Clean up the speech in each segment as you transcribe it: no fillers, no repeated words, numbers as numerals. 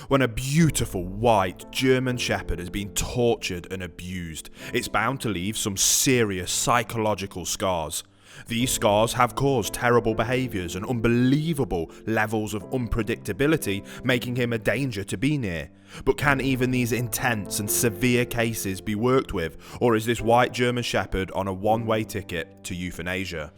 When a beautiful white German Shepherd has been tortured and abused, it's bound to leave some serious psychological scars. These scars have caused terrible behaviours and unbelievable levels of unpredictability, making him a danger to be near. But can even these intense and severe cases be worked with, or is this white German Shepherd on a one-way ticket to euthanasia?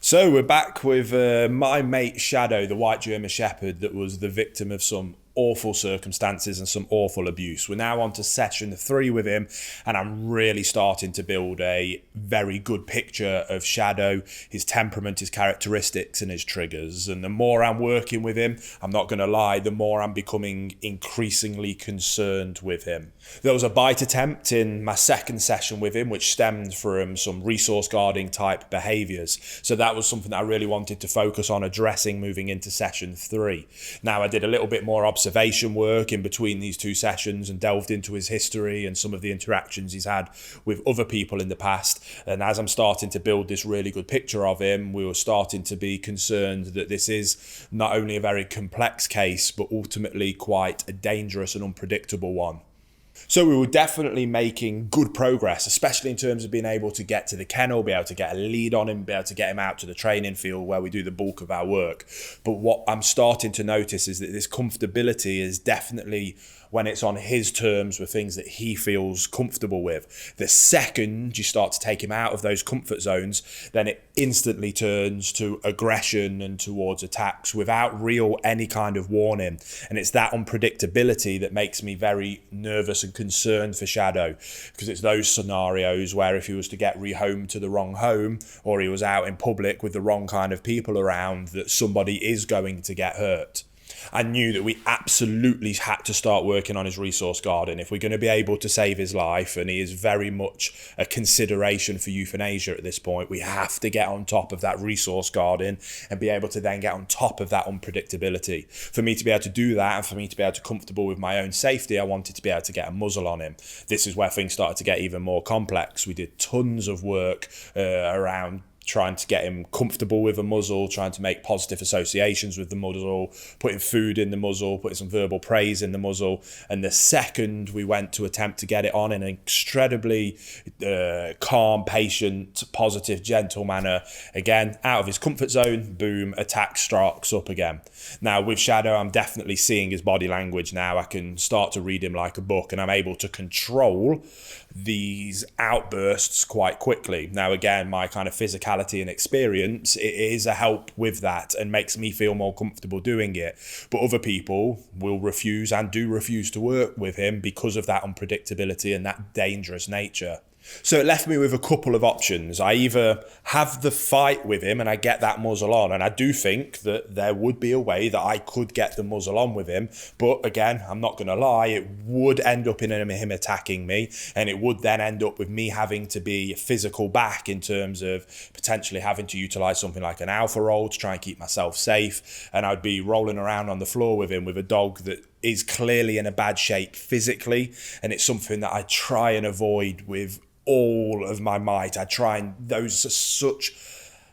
So we're back with my mate Shadow, the white German Shepherd that was the victim of some awful circumstances and some awful abuse. We're now on to session 3 with him, and I'm really starting to build a very good picture of Shadow, his temperament, his characteristics and his triggers. And the more I'm working with him, I'm not going to lie, the more I'm becoming increasingly concerned with him. There was a bite attempt in my second session with him, which stemmed from some resource guarding type behaviours. So that was something that I really wanted to focus on addressing moving into session 3. Now, I did a little bit more observation work in between these two sessions and delved into his history and some of the interactions he's had with other people in the past. And as I'm starting to build this really good picture of him, we were starting to be concerned that this is not only a very complex case, but ultimately quite a dangerous and unpredictable one. So we were definitely making good progress, especially in terms of being able to get to the kennel, be able to get a lead on him, be able to get him out to the training field where we do the bulk of our work. But what I'm starting to notice is that this comfortability is definitely when it's on his terms with things that he feels comfortable with. The second you start to take him out of those comfort zones, then it instantly turns to aggression and towards attacks without any kind of warning. And it's that unpredictability that makes me very nervous and concerned for Shadow, because it's those scenarios where if he was to get rehomed to the wrong home, or he was out in public with the wrong kind of people around, that somebody is going to get hurt. I knew that we absolutely had to start working on his resource guarding if we're going to be able to save his life, and he is very much a consideration for euthanasia at this point. We have to get on top of that resource guarding and be able to then get on top of that unpredictability. For me to be able to do that and for me to be able to comfortable with my own safety, I wanted to be able to get a muzzle on him. This is where things started to get even more complex. We did tons of work around trying to get him comfortable with a muzzle, trying to make positive associations with the muzzle, putting food in the muzzle, putting some verbal praise in the muzzle. And the second we went to attempt to get it on in an incredibly calm, patient, positive, gentle manner, again, out of his comfort zone, boom, attack starts up again. Now with Shadow, I'm definitely seeing his body language now. I can start to read him like a book, and I'm able to control these outbursts quite quickly. Now again, my kind of physicality and experience, it is a help with that and makes me feel more comfortable doing it. But other people will refuse and do refuse to work with him because of that unpredictability and that dangerous nature. So it left me with a couple of options. I either have the fight with him and I get that muzzle on, and I do think that there would be a way that I could get the muzzle on with him, but again, I'm not going to lie, it would end up in him attacking me, and it would then end up with me having to be physical back in terms of potentially having to utilise something like an alpha roll to try and keep myself safe, and I'd be rolling around on the floor with him with a dog that is clearly in a bad shape physically, and it's something that I try and avoid with all of my might. I try, and those are such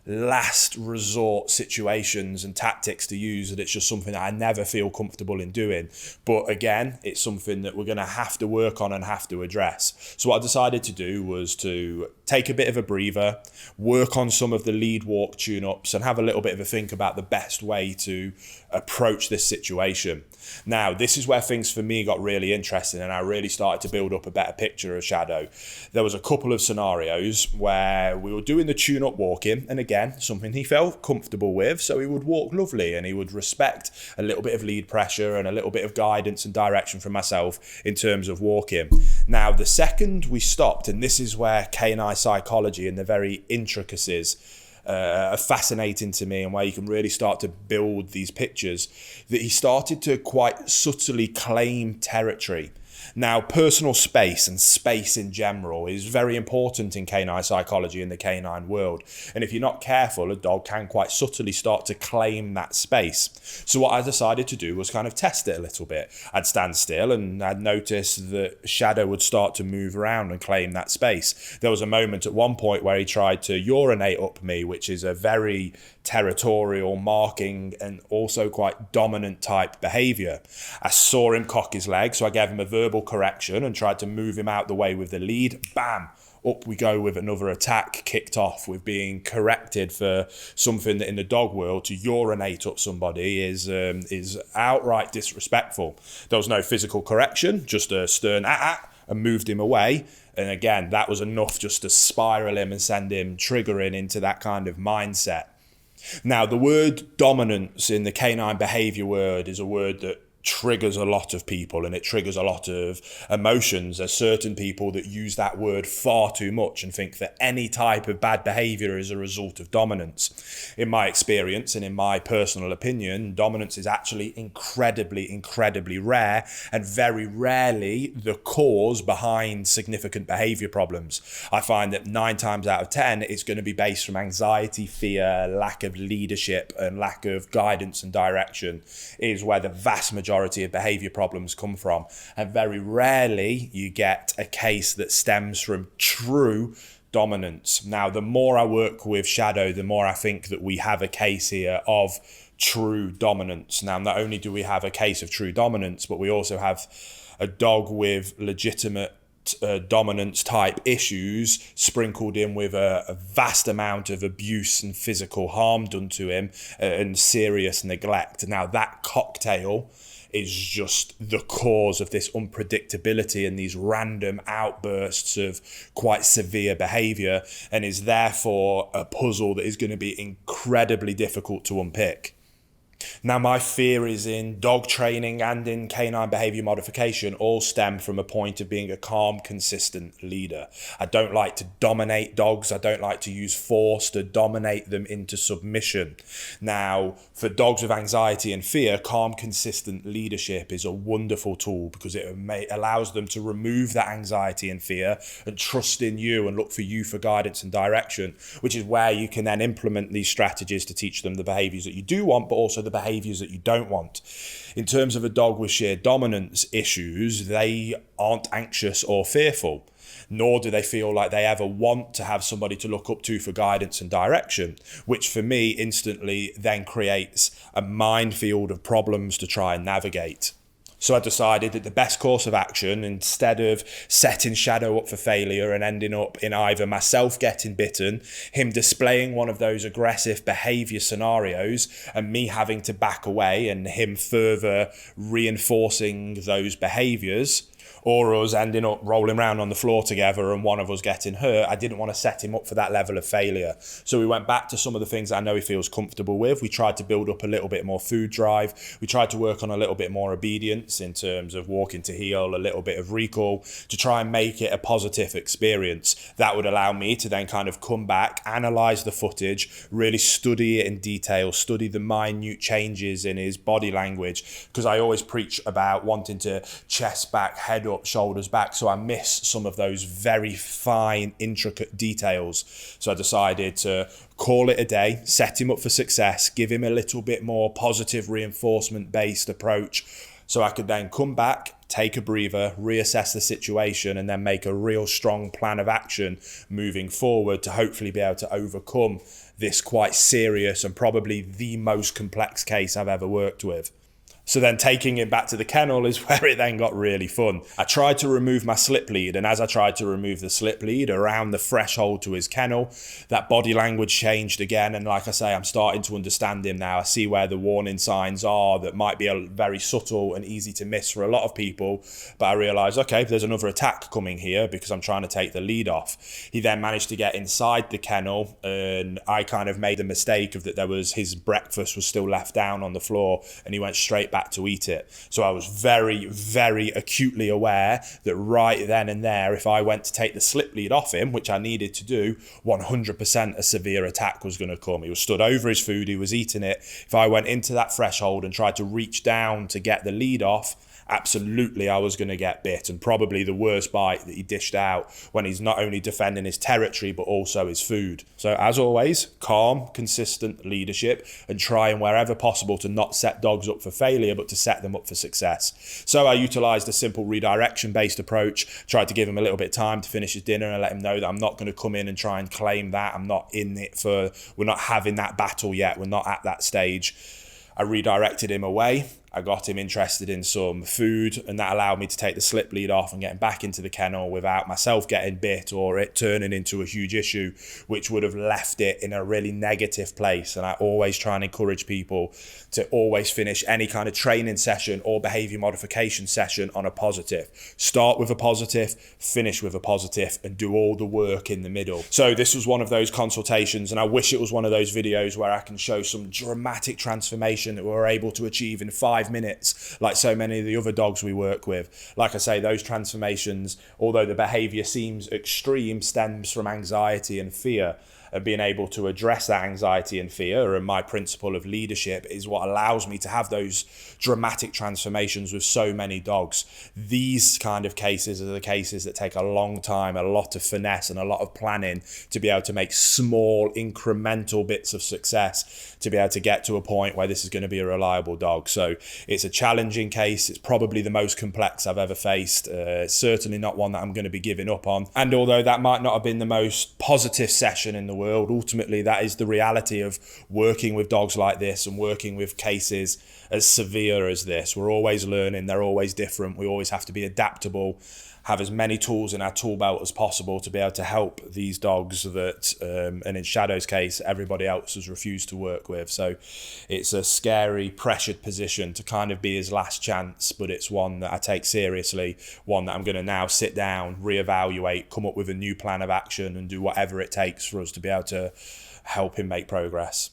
last resort situations and tactics to use that it's just something that I never feel comfortable in doing. But again, it's something that we're going to have to work on and have to address. So what I decided to do was to take a bit of a breather, work on some of the lead walk tune-ups, and have a little bit of a think about the best way to approach this situation. Now, this is where things for me got really interesting, and I really started to build up a better picture of Shadow. There was a couple of scenarios where we were doing the tune-up walking, and again, something he felt comfortable with, so he would walk lovely, and he would respect a little bit of lead pressure and a little bit of guidance and direction from myself in terms of walking. Now, the second we stopped, and this is where canine psychology and the very intricacies are fascinating to me, and where you can really start to build these pictures, that he started to quite subtly claim territory. Now, personal space and space in general is very important in canine psychology in the canine world. And if you're not careful, a dog can quite subtly start to claim that space. So what I decided to do was kind of test it a little bit. I'd stand still and I'd notice that Shadow would start to move around and claim that space. There was a moment at one point where he tried to urinate up me, which is a very territorial, marking, and also quite dominant type behavior. I saw him cock his leg, so I gave him a verbal correction and tried to move him out the way with the lead. Bam! Up we go with another attack kicked off with being corrected for something that in the dog world to urinate up somebody is outright disrespectful. There was no physical correction, just a stern and moved him away. And again, that was enough just to spiral him and send him triggering into that kind of mindset. Now, the word dominance in the canine behavior word is a word that triggers a lot of people, and it triggers a lot of emotions. There's certain people that use that word far too much and think that any type of bad behavior is a result of dominance. In my experience and in my personal opinion, dominance is actually incredibly rare and very rarely the cause behind significant behavior problems. I find that 9 times out of 10 it's going to be based from anxiety, fear, lack of leadership and lack of guidance and direction is where the vast majority of behavior problems come from. And very rarely you get a case that stems from true dominance. Now, the more I work with Shadow, the more I think that we have a case here of true dominance. Now, not only do we have a case of true dominance, but we also have a dog with legitimate dominance type issues sprinkled in with a vast amount of abuse and physical harm done to him and serious neglect. Now, that cocktail is just the cause of this unpredictability and these random outbursts of quite severe behavior, and is therefore a puzzle that is going to be incredibly difficult to unpick. Now, my theories in dog training and in canine behavior modification all stem from a point of being a calm, consistent leader. I don't like to dominate dogs. I don't like to use force to dominate them into submission. Now, for dogs with anxiety and fear, calm, consistent leadership is a wonderful tool because it allows them to remove that anxiety and fear and trust in you and look for you for guidance and direction, which is where you can then implement these strategies to teach them the behaviors that you do want, but also the behaviors that you don't want. In terms of a dog with sheer dominance issues, they aren't anxious or fearful, nor do they feel like they ever want to have somebody to look up to for guidance and direction, which for me instantly then creates a minefield of problems to try and navigate. So I decided that the best course of action, instead of setting Shadow up for failure and ending up in either myself getting bitten, him displaying one of those aggressive behavior scenarios and me having to back away and him further reinforcing those behaviors, or us ending up rolling around on the floor together and one of us getting hurt, I didn't want to set him up for that level of failure. So we went back to some of the things I know he feels comfortable with. We tried to build up a little bit more food drive. We tried to work on a little bit more obedience in terms of walking to heel, a little bit of recall, to try and make it a positive experience. That would allow me to then kind of come back, analyze the footage, really study it in detail, study the minute changes in his body language, because I always preach about wanting to chest back, head up, shoulders back, so I miss some of those very fine, intricate details. So I decided to call it a day, set him up for success, give him a little bit more positive reinforcement-based approach, so I could then come back, take a breather, reassess the situation, and then make a real strong plan of action moving forward to hopefully be able to overcome this quite serious and probably the most complex case I've ever worked with. So then taking him back to the kennel is where it then got really fun. I tried to remove my slip lead, and as I tried to remove the slip lead around the threshold to his kennel, that body language changed again. And like I say, I'm starting to understand him now. I see where the warning signs are that might be very subtle and easy to miss for a lot of people. But I realised, okay, there's another attack coming here because I'm trying to take the lead off. He then managed to get inside the kennel, and I kind of made a mistake of that his breakfast was still left down on the floor, and he went straight back to eat it. So I was very acutely aware that right then and there, if I went to take the slip lead off him, which I needed to do, 100% a severe attack was going to come. He was stood over his food, he was eating it. If I went into that threshold and tried to reach down to get the lead off, absolutely I was going to get bit, and probably the worst bite that he dished out when he's not only defending his territory but also his food. So as always, calm, consistent leadership, and trying wherever possible to not set dogs up for failure but to set them up for success. So I utilised a simple redirection based approach, tried to give him a little bit of time to finish his dinner and let him know that I'm not going to come in and try and claim that. I'm not in it for, we're not having that battle yet, we're not at that stage. I redirected him away. I got him interested in some food, and that allowed me to take the slip lead off and get him back into the kennel without myself getting bit or it turning into a huge issue, which would have left it in a really negative place. And I always try and encourage people to always finish any kind of training session or behavior modification session on a positive. Start with a positive, finish with a positive, and do all the work in the middle. So this was one of those consultations, and I wish it was one of those videos where I can show some dramatic transformation that we were able to achieve in 5 minutes, like so many of the other dogs we work with. Like I say, those transformations, although the behavior seems extreme, stems from anxiety and fear. And being able to address that anxiety and fear, and my principle of leadership, is what allows me to have those dramatic transformations with so many dogs. These kind of cases are the cases that take a long time, a lot of finesse and a lot of planning to be able to make small incremental bits of success to be able to get to a point where this is going to be a reliable dog. So it's a challenging case. It's probably the most complex I've ever faced. Certainly not one that I'm going to be giving up on. And although that might not have been the most positive session in the world, ultimately that is the reality of working with dogs like this and working with cases as severe as this. We're always learning, they're always different, we always have to be adaptable, have as many tools in our tool belt as possible to be able to help these dogs that, and in Shadow's case, everybody else has refused to work with. So it's a scary, pressured position to kind of be his last chance, but it's one that I take seriously, one that I'm going to now sit down, reevaluate, come up with a new plan of action and do whatever it takes for us to be able to help him make progress.